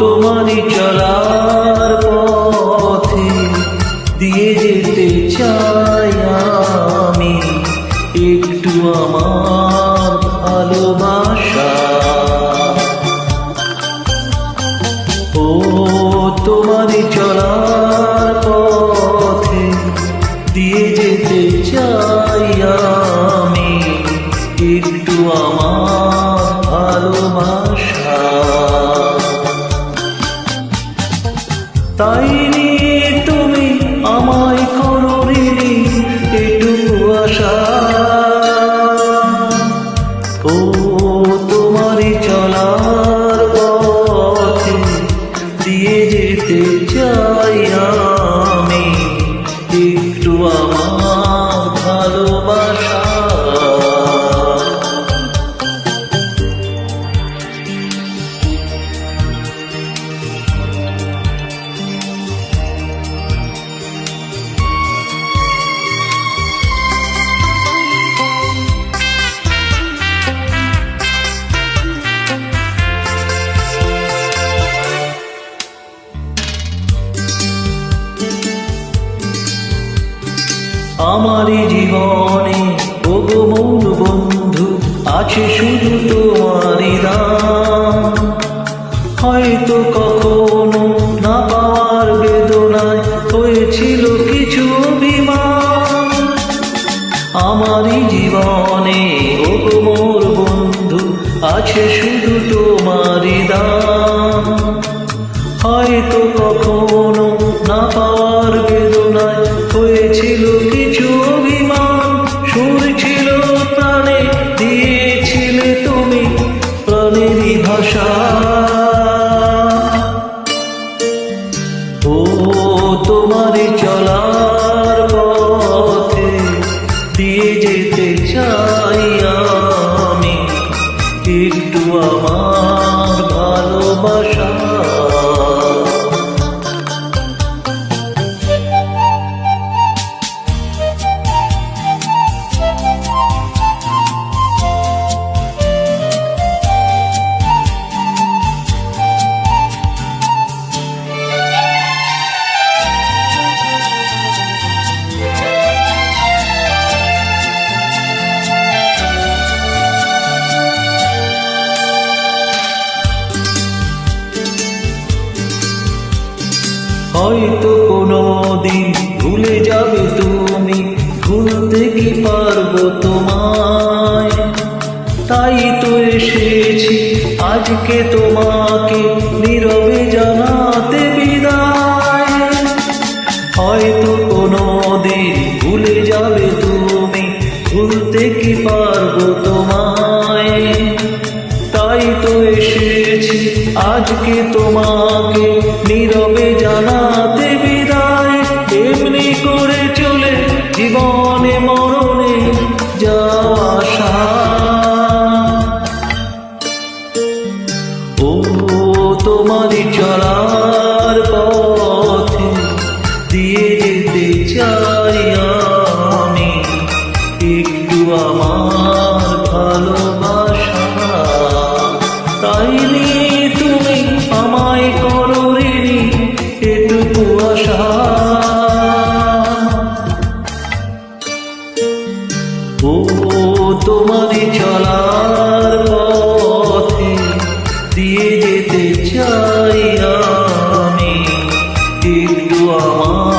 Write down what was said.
তোমারই চলার পথে দিয়ে যেতে চাই আমি একটু আমার ভালোবাসা। ও তোমারই চলার পথে দিয়ে যেতে চাই আমি একটু আমার ভালোবাসা। তাই নিয়ে তুমি আমায় করো ঋণী এটুকু আশা। ও তোমারই চলার পথে দিয়ে যেতে চাই আমি একটু আমার ভালোবাসা। আমারই জীবনে ওগো মন বন্ধু আছে শুধু তোমারই দান। হয়তো কখনো না পাওয়ার বেদনায় হয়েছিল কিছু অভিমান। আমারই জীবনে ওগো মোর বন্ধু আছে শুধু তোমারই দান। হয়তো কখনো না পাওয়ার বেদনায় হয়েছিল কিছু অভিমান। সুর ছিল প্রাণে দিয়েছিলে তুমি প্রাণেরই ভাষা। ও তোমারই চলার পথে দিয়ে যেতে চাই আমি একটু আমার ভালোবাসা। হয়তো কোনো দিন ভুলে যাবে তুমি, ভুলতে কি পারবো তোমায়। তাই তো এসেছি আজকে তোমাকে নীরবে জানাতে বিদায়। হয়তো কোনো দিন ভুলে যাবে তুমি, ভুলতে কি পারবো তোমায়। তাই তো এসেছি আজকে তোমাকে নীরবে জানাতে বিদায়। এমনি করে চলে জীবনে মরণে যাওয়া আশা। ও তোমারই চলার পথে দিয়ে যেতে চাই আমি একটু আমার ভালোবাসা। তাই নিয়ে তুমি আমায় করো ঋণী এটুকু আশা। ও তোমারই চলার পথে দিয়ে যেতে চাই আমি একটু আমার